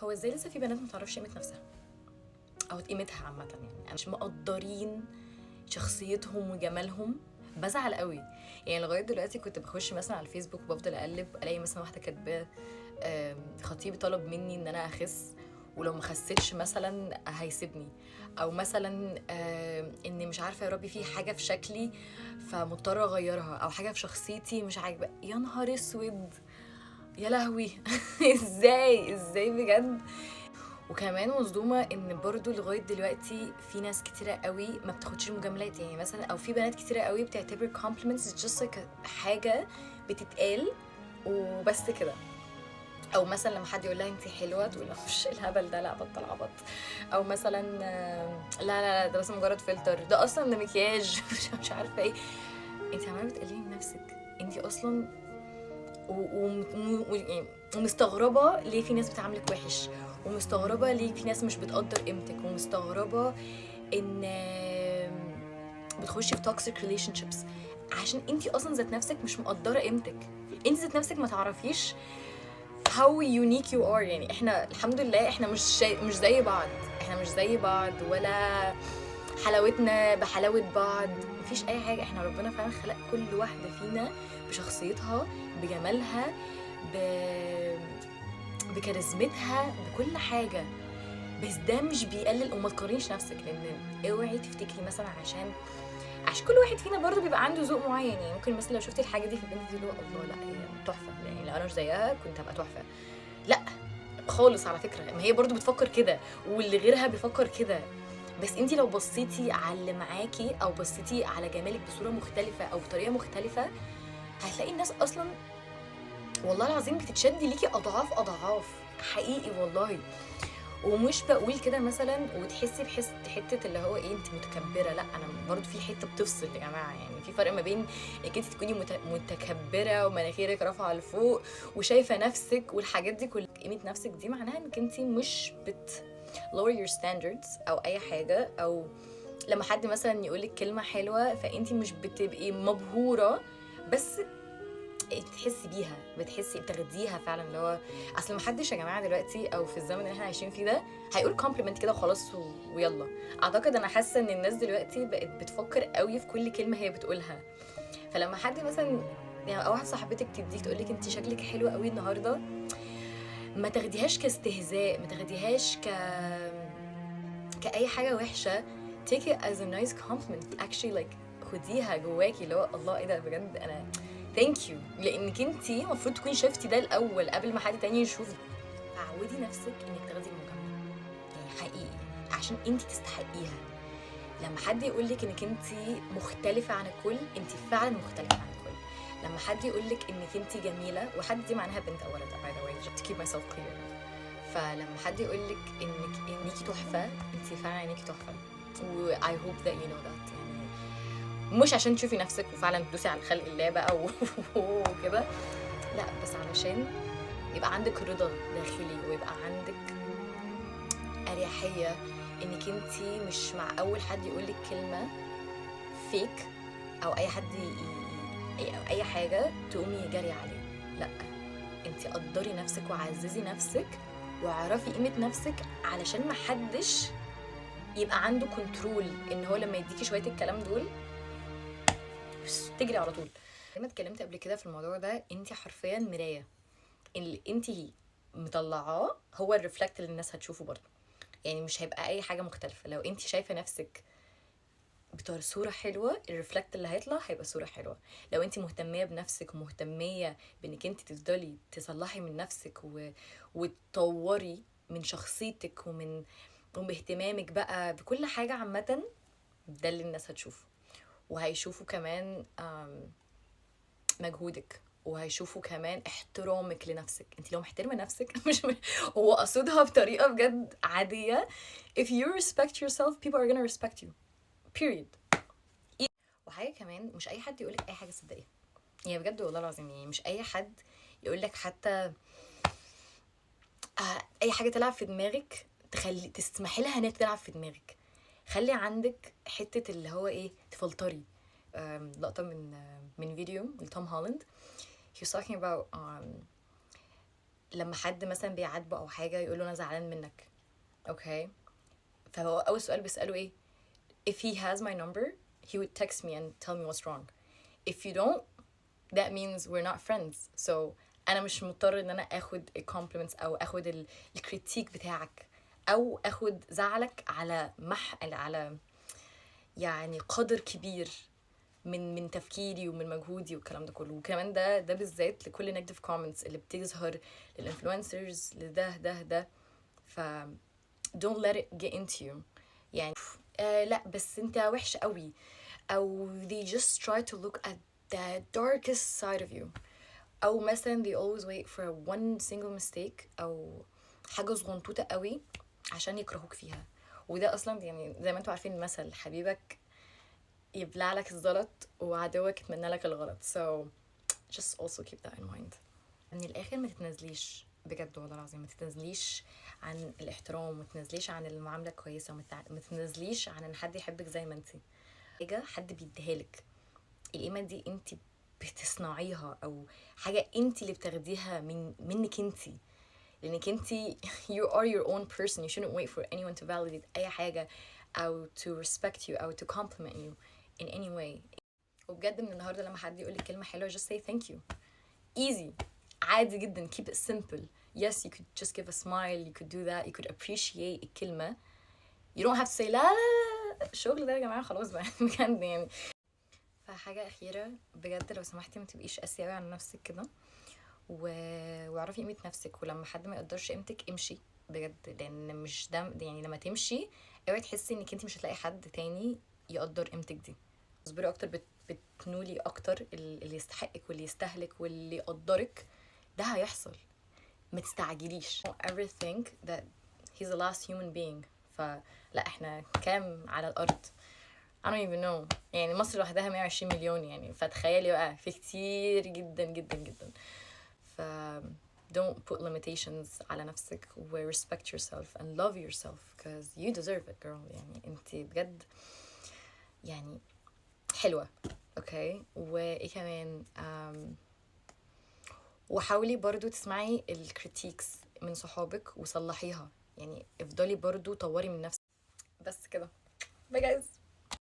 هو ازاي لسه في بنات متعرفش قيمة نفسها او قيمتها عامة؟ يعني مش مقدرين شخصيتهم وجمالهم. بزعل قوي. يعني لغاية دلوقتي كنت بخش مثلا على الفيسبوك وبفضل اقلب الاقي مثلا واحدة كاتبة خطيبي طلب مني ان انا اخس، ولو ما خسيتش مثلا هيسيبني، او مثلا ان مش عارفه يا ربي في حاجه في شكلي فمضطره اغيرها، او حاجه في شخصيتي مش عاجبه. يا نهار اسود، يا لهوي ازاي بجد. وكمان مصدومه ان برضو لغايه دلوقتي في ناس كتيره قوي ما بتاخدش المجاملات. يعني مثلا او في بنات كتيره قوي بتعتبر compliments just like حاجه بتتقال وبس كده. او مثلا لما حد يقول لها انت حلوه تقول له مش الهبل ده، لا بطل عبط. او مثلا لا ده بس مجرد فلتر، ده اصلا ده مكياج مش عارفه ايه. انت عماله بتقللي من نفسك انت اصلا، يعني ومستغربه ليه في ناس بتعاملك وحش، ومستغربه ليه في ناس مش بتقدر قيمتك، ومستغربه ان بتخشي في توكسيك ريليشن شيبس عشان انت اصلا ذات نفسك مش مقدره قيمتك. انت ذات نفسك ما تعرفيش how unique you are. يعني احنا الحمد لله احنا مش زي بعض. احنا مش زي بعض ولا حلاوتنا بحلاوة بعض، مفيش اي حاجة. احنا ربنا فعلا خلق كل واحدة فينا بشخصيتها، بجمالها، ب... بكاريزمتها، بكل حاجة. بس ده مش بيقلل، وما تقارنيش نفسك، لان اوعي تفتكري مثلا عشان كل واحد فينا برضو بيبقى عنده ذوق معين. يعني ممكن مثلا لو شفتي الحاجة دي في البنت دي اللي هو الله لا هي تحفة، يعني لو انا مش زيها كنت هبقى تحفة. لا خالص على فكرة، ما هي برضو بتفكر كده واللي غيرها بيفكر كده. بس انتي لو بصيتي على اللي معاكي او بصيتي على جمالك بصورة مختلفة او بطريقة مختلفة، هتلاقي الناس اصلا والله العظيم بتتشد ليكي اضعاف اضعاف، حقيقي والله. ومش بقول كده مثلا وتحسي بحس حته اللي هو ايه انت متكبره، لا انا برضو في حته بتفصل يا جماعه. يعني في فرق ما بين انك انت تكوني متكبره ومناخيرك رافعه لفوق وشايفه نفسك والحاجات دي كل قيمه نفسك دي معناها انك انت مش lower your standards او اي حاجه. او لما حد مثلا يقولك كلمه حلوه فانت مش بتبقي مبهوره، بس بتحسي بيها، بتحسي بتاخديها فعلا. اللي هو اصل ما حدش يا جماعه دلوقتي او في الزمن اللي احنا عايشين فيه ده هيقول كومبلمنت كده وخلاص ويلا. اعتقد انا حاسه ان الناس دلوقتي بقت بتفكر قوي في كل كلمه هي بتقولها. فلما حد مثلا يعني او واحده صاحبتك تديك تقولك انت شكلك حلو قوي النهارده، ما تاخديهاش كاستهزاء، ما تاخديهاش كاي حاجه وحشه. take it as a nice compliment actually. like خديها جواكي اللي هو الله ايه ده بجد، انا ثانك يو، لانك انتي المفروض تكوني شفتي ده الاول قبل ما حد تاني يشوف. عودي نفسك انك تاخدي المجامله، يعني حقيقي عشان انتي تستحقيها. لما حد يقولك انك انتي مختلفه عن الكل، انتي فعلا مختلفه عن الكل. لما حد يقولك انك انتي جميله، وحد دي معناها بنت او ولد by the way just to keep myself clear. فلما حد يقولك انك تحفه، انتي فعلا عينيكي تحفه. و I hope that you know that. يعني مش عشان تشوفي نفسك وفعلا تدوسي على خلق الله بقى وكده، لا بس علشان يبقى عندك رضا داخلي، ويبقى عندك اريحيه انك انتي مش مع اول حد يقولك كلمه فيك او اي حد او اي حاجه تقومي جري عليه. لا، انتي قدري نفسك وعززي نفسك واعرفي قيمه نفسك، علشان ما حدش يبقى عنده كنترول ان هو لما يديكي شويه الكلام دول تجري على طول. زي ما اتكلمت قبل كده في الموضوع ده، انتي حرفيا مرايه. اللي انتي مطلعاه هو الريفلكت اللي الناس هتشوفه برضه. يعني مش هيبقى اي حاجه مختلفه. لو انتي شايفه نفسك بتوع صوره حلوه، الريفلكت اللي هيطلع هيبقى صوره حلوه. لو انتي مهتميه بنفسك ومهتميه بانك انتي تفضلي تصلحي من نفسك وتطوري من شخصيتك وباهتمامك بقى بكل حاجه عامه، ده اللي الناس هتشوفه. وهيشوفوا كمان مجهودك، وهيشوفوا كمان احترامك لنفسك. انت لو محترمه نفسك مش هو قصدها بطريقه بجد عاديه. if you respect yourself people are gonna respect you period. وحاجه كمان، مش اي حد يقولك اي حاجه صدقيها. يعني بجد والله العظيم، يعني مش اي حد يقولك حتى اي حاجه تلعب في دماغك تسمحي لها انها تلعب في دماغك. خلي عندك حته اللي هو ايه، تفلتري. لقطه من فيديو لتوم هولاند. he was talking about لما حد مثلا بيعاتبه او حاجه يقول له انا زعلان منك، اوكي؟ فهو اول سؤال بيساله ايه؟ if he has my number he would text me and tell me what's wrong. if you don't, that means we're not friends. so انا مش مضطر ان انا اخد الكومبلمنتس او اخد الكريتيك بتاعك او اخد زعلك على يعني قدر كبير من تفكيري ومن مجهودي والكلام ده كله. وكمان ده بالذات لكل نيجاتيف كومنتس اللي بتظهر للانفلونسرز ده ف don't let it get into you. يعني لا بس انت وحش قوي، او they just try to look at the darkest side of you، او مثلا they always wait for one single mistake او حاجه صغنطوطه قوي عشان يكرهوك فيها. وده اصلا يعني زي ما انتوا عارفين المثل، حبيبك يبلع لك الزلط وعدوك يتمنى لك الغلط. so just also keep that in mind. من الاخر ما تتنازليش بجد والله العظيم، ما تتنازليش عن الاحترام، ما تتنازليش عن المعامله الكويسه، ما تتنازليش عن ان حد يحبك زي ما انتي. حاجه حد بيديها لك، القيمه دي انت بتصنعيها، او حاجه انت اللي بتاخديها منك انت، لانك انت you are your own person. you shouldn't wait for anyone to validate اي حاجه او to respect you او to compliment you in any way. وبجد من النهارده لما حد يقول لك كلمه حلوه just say thank you. easy، عادي جدا. keep it simple. yes you could just give a smile, you could do that, you could appreciate الكلمه. you don't have to say لا لا لا الشغل ده يا جماعه خلاص بقى بجد يعني. فحاجه اخيره بجد لو سمحتي ما تبقيش قاسيه قوي على نفسك كده، واعرفي قيمه نفسك. ولما حد ما يقدرش قيمتك امشي بجد، لان مش ده يعني لما تمشي اوعي تحسي انك انت مش هتلاقي حد تاني يقدر قيمتك دي. اصبري اكتر، بتنولي اكتر اللي يستحقك واللي يستهلك واللي يقدرك، ده هيحصل. ما تستعجليش. don't ever think that he's the last human being. فلا احنا كام على الارض؟ I don't even know. يعني مصر لوحدها 120 مليون يعني، فتخيلي بقى في كتير جدا جدا جدا. ف don't put limitations على نفسك و respect yourself and love yourself because you deserve it girl. يعني انت بجد يعني حلوة، اوكي؟ وايه كمان وحاولي برضو تسمعي الكريتيكس من صحابك وصلحيها، يعني افضلي برضو طوري من نفسك. بس كده. باي جايز.